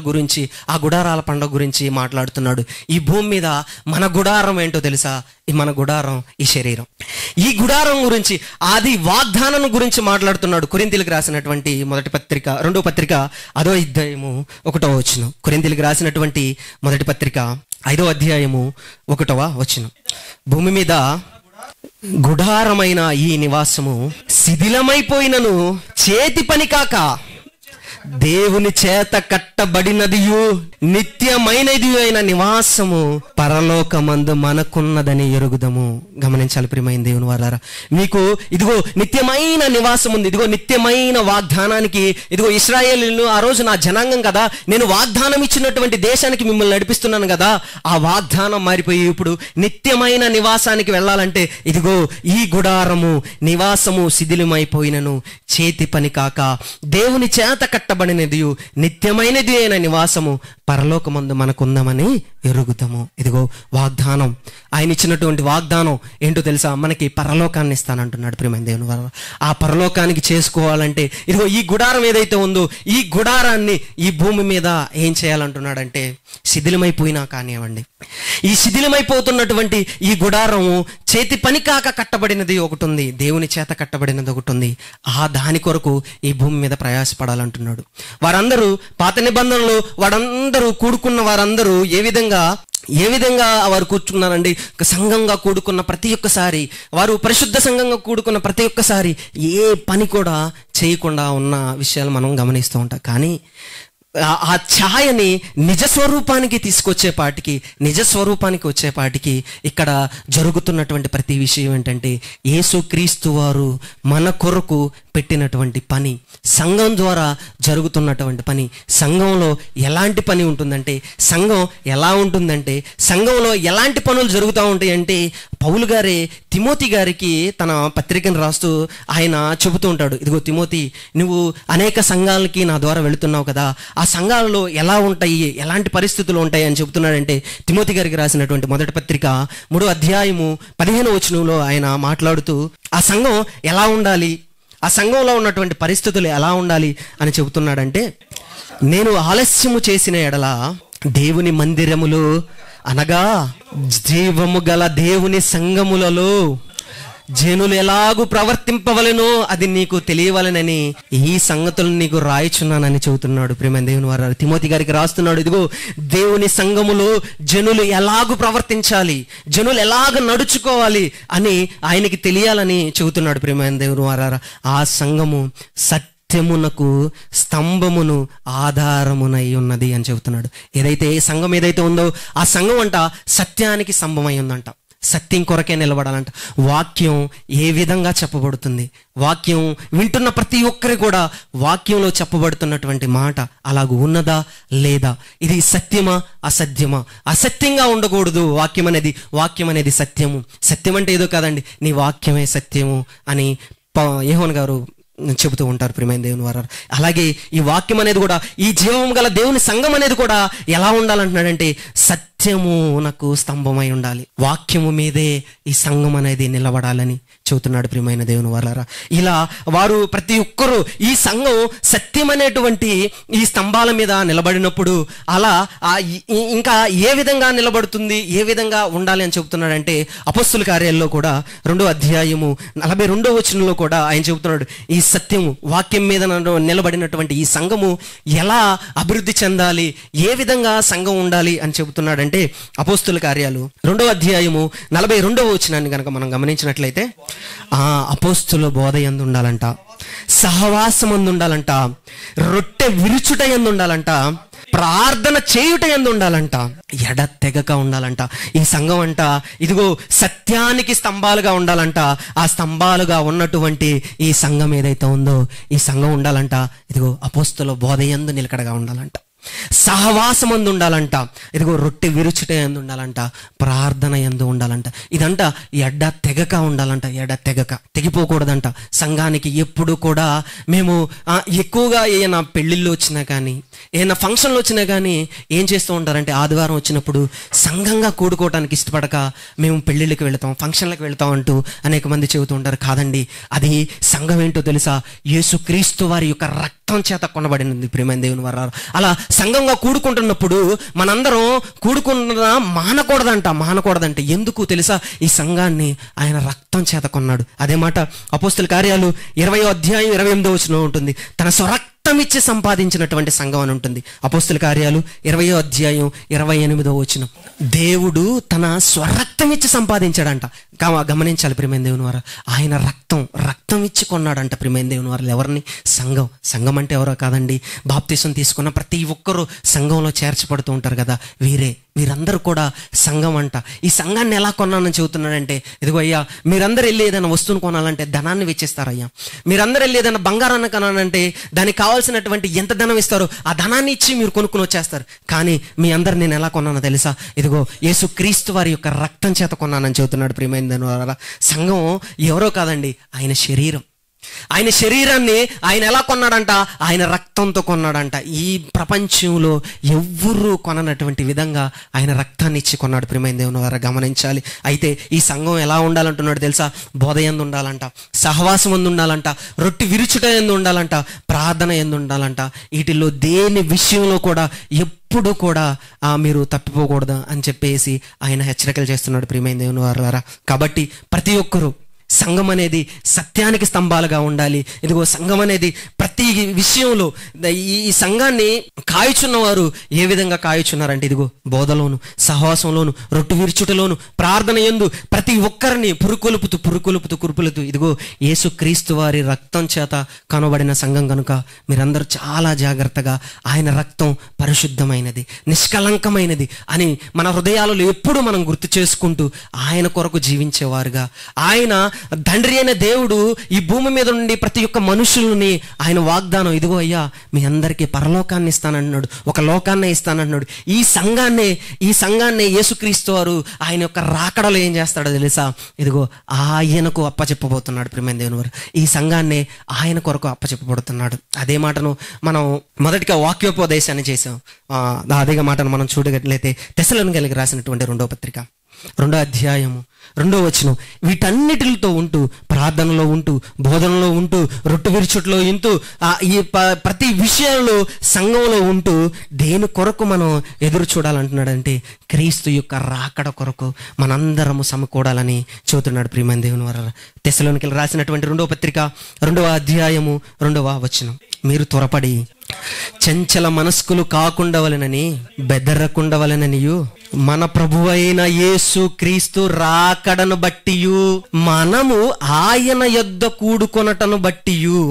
పండుగ గురించి మాట్లాడుతున్నాడు. ఈ భూమి మీద మన గుడారం ఏంటో తెలుసా? మన గుడారం ఈ శరీరం. ఈ గుడారం గురించి ఆది వాగ్దానం గురించి మాట్లాడుతున్నాడు. కొరింథీయులకు రాసినటువంటి మొదటి పత్రిక 2వ పత్రిక 5వ అధ్యాయము 1వ వచనం. కొరింథీయులకు రాసినటువంటి మొదటి పత్రిక 5వ అధ్యాయము 1వ వచనం, భూమి మీద గుడారమైన ఈ నివాసము శిథిలమైపోయినను చేతి పని కాక దేవుని చేత కట్టబడినదియు నిత్యమైనది అయిన నివాసము పరలోకమందు మనకున్నదని ఎరుగుదము. గమనించాలి ప్రియమైన దేవుని వారలారా, మీకు ఇదిగో నిత్యమైన నివాసం ఉంది. ఇదిగో నిత్యమైన వాగ్దానానికి, ఇదిగో ఇశ్రాయేలీయులు ఆ రోజు నా జనాంగం కదా, నేను వాగ్దానం ఇచ్చినటువంటి దేశానికి మిమ్మల్ని నడిపిస్తున్నాను కదా, ఆ వాగ్దానం మారిపోయి ఇప్పుడు నిత్యమైన నివాసానికి వెళ్ళాలంటే ఇదిగో ఈ గుడారము నివాసము శిథిలమైపోయినను చేతి పని కాక దేవుని చేత కట్టబడినది నిత్యమైనది అయిన నివాసము పరలోకమందు మనకుందామని ఎరుగుతాము. ఇదిగో వాగ్దానం, ఆయన ఇచ్చినటువంటి వాగ్దానం ఏంటో తెలుసా? మనకి పరలోకాన్ని ఇస్తానంటున్నాడు ప్రియమైన దేవుని వారు. ఆ పరలోకానికి చేసుకోవాలంటే ఇదిగో ఈ గుడారం ఏదైతే ఉందో ఈ గుడారాన్ని ఈ భూమి మీద ఏం చేయాలంటున్నాడంటే శిథిలమైపోయినా కానివ్వండి, ఈ శిథిలమైపోతున్నటువంటి ఈ గుడారము చేతి పని కాక కట్టబడినది ఒకటి ఉంది, దేవుని చేత కట్టబడినది ఒకటి ఉంది. ఆ దాని కొరకు ఈ భూమి మీద ప్రయాసపడాలంటున్నాడు. వారందరూ పాత నిబంధనలు వారందరూ కూడుకున్న వారందరూ ఏ విధంగా వారు కూర్చున్నారండి? సంఘంగా కూడుకున్న ప్రతి ఒక్కసారి, వారు పరిశుద్ధ సంఘంగా కూడుకున్న ప్రతి ఒక్కసారి ఏ పని కూడా చేయకుండా ఉన్న విషయాలు మనం గమనిస్తూ ఉంటాం. కానీ ఆ ఛాయని నిజ స్వరూపానికి వచ్చేపాటికి ఇక్కడ జరుగుతున్నటువంటి ప్రతి విషయం ఏంటంటే యేసుక్రీస్తు వారు మన కొరకు పెట్టినటువంటి పని, సంఘం ద్వారా జరుగుతున్నటువంటి పని. సంఘంలో ఎలాంటి పని ఉంటుందంటే, సంఘంలో ఎలాంటి పనులు జరుగుతూ ఉంటాయి అంటే, పౌలు గారే తిమోతి గారికి తన పత్రికను రాస్తూ ఆయన చెబుతూ ఉంటాడు, ఇదిగో తిమోతి, నువ్వు అనేక సంఘాలకి నా ద్వారా వెళుతున్నావు కదా, ఆ సంఘాలలో ఎలా ఉంటాయి, ఎలాంటి పరిస్థితులు ఉంటాయి అని చెబుతున్నాడంటే, తిమోతి గారికి రాసినటువంటి మొదటి పత్రిక 3వ అధ్యాయము 15వ వచనంలో ఆయన మాట్లాడుతూ ఆ సంఘం ఎలా ఉండాలి, ఆ సంఘంలో ఉన్నటువంటి పరిస్థితులు ఎలా ఉండాలి అని చెబుతున్నాడంటే, నేను ఆలస్యము చేసిన ఎడల దేవుని మందిరములు అనగా జీవము గల దేవుని సంఘములలో జనులు ఎలాగూ ప్రవర్తింపవలెనో అది నీకు తెలియవలెనని ఈ సంగతులను నీకు రాయిచున్నానని చెబుతున్నాడు. ప్రియమైన దేవుని వారు తిమోతి గారికి రాస్తున్నాడు, ఇదిగో దేవుని సంఘములో జనులు ఎలాగూ ప్రవర్తించాలి, జనులు ఎలాగ నడుచుకోవాలి అని ఆయనకి తెలియాలని చెబుతున్నాడు. ప్రియమైన దేవుని వారు ఆ సంఘము సత్యమునకు స్తంభమును ఆధారమునై ఉన్నది అని చెబుతున్నాడు. సంఘం ఏదైతే ఉందో ఆ సంఘం అంట సత్యానికి స్తంభమై ఉందంట. సత్యం కొరకే నిలబడాలంట. వాక్యం ఏ విధంగా చెప్పబడుతుంది, వాక్యం వింటున్న ప్రతి ఒక్కరి కూడా వాక్యంలో చెప్పబడుతున్నటువంటి మాట అలాగూ ఉన్నదా లేదా, ఇది సత్యమా అసత్యమా? అసత్యంగా ఉండకూడదు. వాక్యం అనేది సత్యము. సత్యం అంటే ఏదో కాదండి, నీ వాక్యమే సత్యము అని యోహాను గారు చెబుతూ ఉంటారు. ప్రియమైన దేవుని వారు అలాగే ఈ వాక్యం అనేది కూడా, ఈ జీవం గల దేవుని సంఘం అనేది కూడా ఎలా ఉండాలంటున్నాడంటే సత్యమునకు స్తంభమై ఉండాలి. వాక్యము మీదే ఈ సంఘం అనేది నిలబడాలని చెబుతున్నాడు. ప్రియమైన దేవుని వారలారా, ఇలా వారు ప్రతి ఒక్కరూ ఈ సంఘం సత్యం అనేటువంటి ఈ స్తంభాల మీద నిలబడినప్పుడు అలా ఇంకా ఏ విధంగా నిలబడుతుంది, ఏ విధంగా ఉండాలి అని చెబుతున్నాడంటే అపొస్తలుల కార్యాల్లో కూడా 2వ అధ్యాయము 42వ వచనంలో కూడా ఆయన చెబుతున్నాడు, ఈ సత్యము వాక్యం మీద నిలబడినటువంటి ఈ సంఘము ఎలా అభివృద్ధి చెందాలి, ఏ విధంగా సంఘం ఉండాలి అని చెబుతున్నాడంటే అపొస్తలుల కార్యాలు 2వ అధ్యాయము 42వ వచనాన్ని కనుక మనం గమనించినట్లయితే, అపొస్తలుల బోధ యందు ఉండాలంట, సహవాసం యందు ఉండాలంట, రొట్టె విరుచుట యందు ఉండాలంట, ప్రార్థన చేయుట యందు ఉండాలంట, ఎడతెగక ఉండాలంట. ఈ సంఘం అంట ఇదిగో సత్యానికి స్తంభాలుగా ఉండాలంట. ఆ స్తంభాలుగా ఉన్నటువంటి ఈ సంఘం ఏదైతే ఉందో ఈ సంఘం ఉండాలంట ఇదిగో అపొస్తలుల బోధ యందు నిలకడగా ఉండాలంట, సహవాసం యందు ఉండాలంట, ఇదిగో రొట్టె విరుచుట యందు ఉండాలంట, ప్రార్థన యందు ఉండాలంట. ఇదంట ఎడ్డ తెగక ఉండాలంట, తెగిపోకూడదంట. సంఘానికి ఎప్పుడు కూడా మేము ఎక్కువగా ఏమైనా పెళ్ళిళ్ళు వచ్చినా కానీ, ఏమైనా ఫంక్షన్లు వచ్చినా కానీ ఏం చేస్తూ ఉంటారంటే ఆదివారం వచ్చినప్పుడు సంఘంగా కూడుకోవటానికి ఇష్టపడక మేము పెళ్ళిళ్ళకి వెళతాం, ఫంక్షన్లకు వెళతాం అంటూ అనేక మంది చెబుతూ ఉంటారు. కాదండి, అది సంఘం ఏంటో తెలుసా? యేసుక్రీస్తు వారి యొక్క రక్తం చేత కొనబడినది. ప్రియమైన దేవుని వారు అలా సంఘంగా కూడుకుంటున్నప్పుడు మనందరం మానకూడదంటే ఎందుకు తెలుసా? ఈ సంఘాన్ని ఆయన రక్తం చేత కొన్నాడు. అదే మాట అపొస్తలుల కార్యాలు 20వ అధ్యాయం 28వ వచనంలో ఉంటుంది, తన స్వరక్త రక్తం ఇచ్చి సంపాదించినటువంటి సంఘం అని ఉంటుంది. అపోస్తుల కార్యాలు 20వ అధ్యాయం 28వ వచనం. దేవుడు తన స్వరక్తం ఇచ్చి సంపాదించాడంట. గమనించాలి ప్రియమైన దేవుని వారు, ఆయన రక్తం ఇచ్చి కొన్నాడంట ప్రియమైన దేవుని వారు. ఎవరిని? సంఘం అంటే ఎవరో కాదండి, బాప్తిసం తీసుకున్న ప్రతి ఒక్కరూ సంఘంలో చేర్చబడుతూ ఉంటారు కదా, వీరందరూ కూడా సంఘం అంట. ఈ సంఘాన్ని ఎలా కొన్నానని చెబుతున్నాడంటే, ఇదిగో అయ్యా, మీరందరూ వెళ్ళి ఏదైనా వస్తువును కొనాలంటే ధనాన్ని వెచ్చిస్తారయ్యా. మీరందరూ వెళ్ళి ఏదైనా బంగారాన్ని కొనాలంటే దానికి కావాల్సినటువంటి ఎంత ధనం ఇస్తారో ఆ ధనాన్ని ఇచ్చి మీరు కొనుక్కుని వచ్చేస్తారు. కానీ మీ అందరు నేను ఎలా కొన్నానో తెలుసా? ఇదిగో యేసు క్రీస్తు వారి యొక్క రక్తం చేత కొన్నానని చెబుతున్నాడు ప్రియమైన ద్వారా. సంఘం ఎవరో కాదండి, ఆయన శరీరం. ఆయన శరీరాన్ని ఆయన ఎలా కొన్నాడంట? ఆయన రక్తంతో కొన్నాడంట. ఈ ప్రపంచంలో ఎవ్వరూ కొననటువంటి విధంగా ఆయన రక్తాన్ని ఇచ్చి కొన్నాడు ప్రియమైన దేవుని వారు. గమనించాలి. అయితే ఈ సంఘం ఎలా ఉండాలంటున్నాడు తెలుసా? బోధ యందు ఉండాలంట, సహవాసం ఎందు ఉండాలంట, రొట్టె విరుచుట ఎందు ఉండాలంట, ప్రార్థన ఎందు ఉండాలంట. వీటిల్లో దేని విషయంలో కూడా ఎప్పుడు కూడా మీరు తప్పిపోకూడదు అని చెప్పేసి ఆయన హెచ్చరికలు చేస్తున్నాడు ప్రియమైన దేవుని వారు. కాబట్టి ప్రతి ఒక్కరూ సంఘం అనేది సత్యానికి స్తంభాలుగా ఉండాలి. ఇదిగో సంఘం అనేది ప్రతి విషయంలో ఈ సంఘాన్ని కాయుచున్నవారు ఏ విధంగా కాయుచున్నారంటే, ఇదిగో బోధలోను, సహవాసంలోను, రొట్టె విరుచుటలోను, ప్రార్థన యందు ప్రతి ఒక్కరిని పురుకొలుపుతూ ఇదిగో యేసు క్రీస్తు వారి రక్తం చేత కనబడిన సంఘం కనుక మీరందరూ చాలా జాగ్రత్తగా ఆయన రక్తం పరిశుద్ధమైనది, నిష్కలంకమైనది అని మన హృదయాలలో ఎప్పుడు మనం గుర్తు చేసుకుంటూ ఆయన కొరకు జీవించేవారుగా, ఆయన తండ్రి అయిన దేవుడు ఈ భూమి మీద నుండి ప్రతి ఒక్క మనుషుల్ని ఆయన వాగ్దానం, ఇదిగో అయ్యా మీ అందరికీ పరలోకాన్ని ఇస్తానంటున్నాడు, ఒక లోకాన్నే ఇస్తానంటున్నాడు. ఈ సంఘాన్ని యేసుక్రీస్తు వారు ఆయన యొక్క రాకడలో ఏం చేస్తాడో తెలుసా? ఇదిగో ఆయనకు అప్పచెప్పబోతున్నాడు ప్రియమైన దేవుని వారు. ఈ సంఘాన్ని ఆయన కొరకు అప్పచెప్పబడుతున్నాడు. అదే మాటను మనం మొదటిగా వాక్యోపదేశాన్ని చేసాం. అదే మాటను మనం చూడగట్లయితే తెస్సలోనికైలకు రాసినటువంటి 2వ పత్రిక 2వ అధ్యాయము 2వ వచనం. వీటన్నిటితో ఉంటూ, ప్రార్థనలో ఉంటూ, బోధనలో ఉంటూ, రొట్టె విరుచుట్లో ఉంటూ, ఈ ప్రతి విషయంలో సంఘంలో ఉంటూ దేని కొరకు మనం ఎదురు చూడాలంటున్నాడంటే క్రీస్తు యొక్క రాకడ కొరకు మనందరము సమకూడాలని చెబుతున్నాడు ప్రియమైన దేవుని వారు. తెస్సలోనికైలకు రాసినటువంటి 2వ పత్రిక 2వ అధ్యాయము 2వ వచనం. మీరు త్వరపడి చంచల మనస్కులు కాకుండవలెనని బెదరకుండవలెననియు మన ప్రభువైన యేసు క్రీస్తు రాకడను బట్టియు మనము ఆయన యొద్ద కూడుకొనటను బట్టియు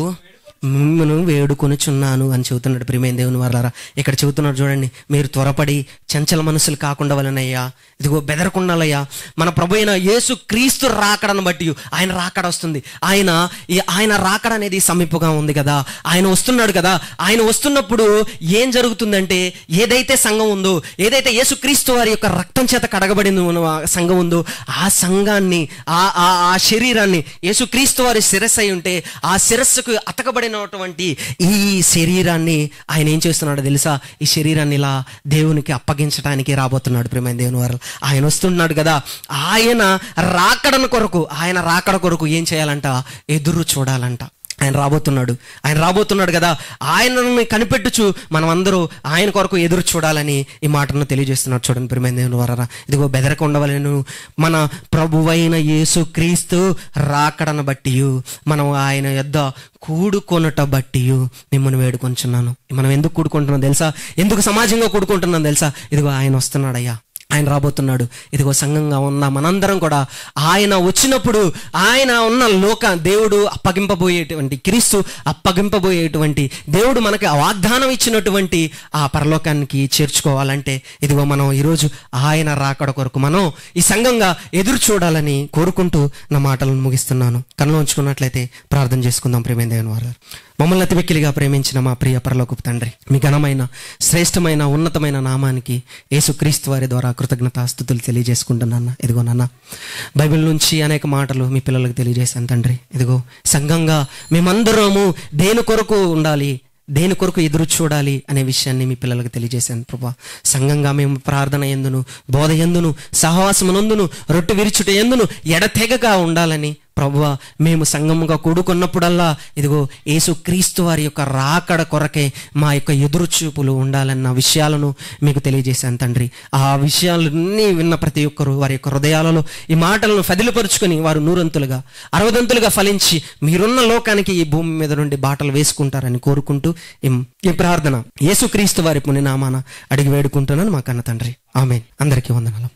మిమ్మను వేడుకొనుచున్నాను అని చెబుతున్నాడు ప్రియమైన దేవుని వారలారా. ఇక్కడ చెబుతున్నాడు చూడండి, మీరు త్వరపడి చంచల మనసులు కాకుండా వలనయ్యా, ఇదిగో బెదరకుండాలయ్యా, మన ప్రభు అయిన యేసు క్రీస్తు రాకడను బట్టి ఆయన రాకడ వస్తుంది. ఆయన రాకడ అనేది సమీపంగా ఉంది కదా, ఆయన వస్తున్నాడు కదా. ఆయన వస్తున్నప్పుడు ఏం జరుగుతుందంటే, ఏదైతే సంఘం ఉందో, ఏదైతే యేసు క్రీస్తు వారి యొక్క రక్తం చేత కడగబడింది సంఘం ఉందో, ఆ సంఘాన్ని, ఆ శరీరాన్ని యేసు క్రీస్తు వారి శిరస్సు అయి ఉంటే ఆ శిరస్సుకు అతకబడినటువంటి ఈ శరీరాన్ని ఆయన ఏం చేస్తున్నాడో తెలుసా? ఈ శరీరాన్ని ఇలా దేవునికి అప్పగించడానికి రాబోతున్నాడు ప్రియమైన దేవుని వారు. ఆయన వస్తున్నాడు కదా, ఆయన రాకడ కొరకు ఏం చేయాలంట? ఎదురు చూడాలంట. ఆయన రాబోతున్నాడు కదా, ఆయనని కనిపెట్టుచు మనం అందరూ ఆయన కొరకు ఎదురు చూడాలని ఈ మాటను తెలియజేస్తున్నాడు. చూడండి ప్రియమైన దేవుని వారరా, ఇదిగో బెదరక ఉండవలెను మన ప్రభువైన యేసు క్రీస్తు రాకడను బట్టి మనం ఆయన యొద్ద కూడుకొనుట బట్టి మిమ్మల్ని వేడుకొంచున్నాను. మనం ఎందుకు కూడుకుంటున్నాం తెలుసా? ఎందుకు సమాజంగా కూడుకుంటున్నాం తెలుసా? ఇదిగో ఆయన వస్తున్నాడయ్యా, ఆయన రాబోతున్నాడు. ఇదిగో సంఘంగా ఉన్న మనందరం కూడా ఆయన వచ్చినప్పుడు ఆయన ఉన్న దేవుడు అప్పగింపబోయేటువంటి, క్రీస్తు అప్పగింపబోయేటువంటి, దేవుడు మనకి వాగ్దానం ఇచ్చినటువంటి ఆ పరలోకానికి చేర్చుకోవాలంటే ఇదిగో మనం ఈరోజు ఆయన రాకడ కొరకు మనం ఈ సంఘంగా ఎదురు చూడాలని కోరుకుంటూ నా మాటలను ముగిస్తున్నాను. కళ్ళు ఉంచుకున్నట్లయితే ప్రార్థన చేసుకుందాం. ప్రియమైన దేవుని వారు, మమ్మల్ని అతి మిక్కిలిగా ప్రేమించిన మా ప్రియ పరలోకపు తండ్రి, మీ ఘనమైన, శ్రేష్టమైన, ఉన్నతమైన నామానికి యేసుక్రీస్తు వారి ద్వారా కృతజ్ఞతాస్తుతులు తెలియజేసుకుంటున్నాను. ఇదిగో నాన్న, బైబిల్ నుంచి అనేక మాటలు మీ పిల్లలకు తెలియజేశాను తండ్రి. ఇదిగో సంఘంగా మేమందరము దేని కొరకు ఉండాలి, దేని కొరకు ఎదురు చూడాలి అనే విషయాన్ని మీ పిల్లలకు తెలియజేశాను ప్రభా. సంఘంగా మేము ప్రార్థన ఎందును, బోధ ఎందును, సహవాసమునందును, రొట్టె విరుచుట ఎందును ఎడతెగగా ఉండాలని ప్రభువా, మేము సంఘముగా కూడుకున్నప్పుడల్లా ఇదిగో యేసుక్రీస్తు వారి యొక్క రాకడ కొరకే మా యొక్క ఎదురుచూపులు ఉండాలన్న విషయాలను మీకు తెలియజేశాను తండ్రి. ఆ విషయాలన్నీ విన్న ప్రతి ఒక్కరు వారి యొక్క హృదయాలలో ఈ మాటలను ఫదిలిపరుచుకొని వారు 100 60 ఫలించి మీరున్న లోకానికి ఈ భూమి మీద నుండి బాటలు వేసుకుంటారని కోరుకుంటూ ఈ ప్రార్థన యేసుక్రీస్తు వారి పుణ్యనామాన అడిగి వేడుకుంటున్నాను మా కన్న తండ్రి. ఆమేన్. అందరికీ వందనాలు.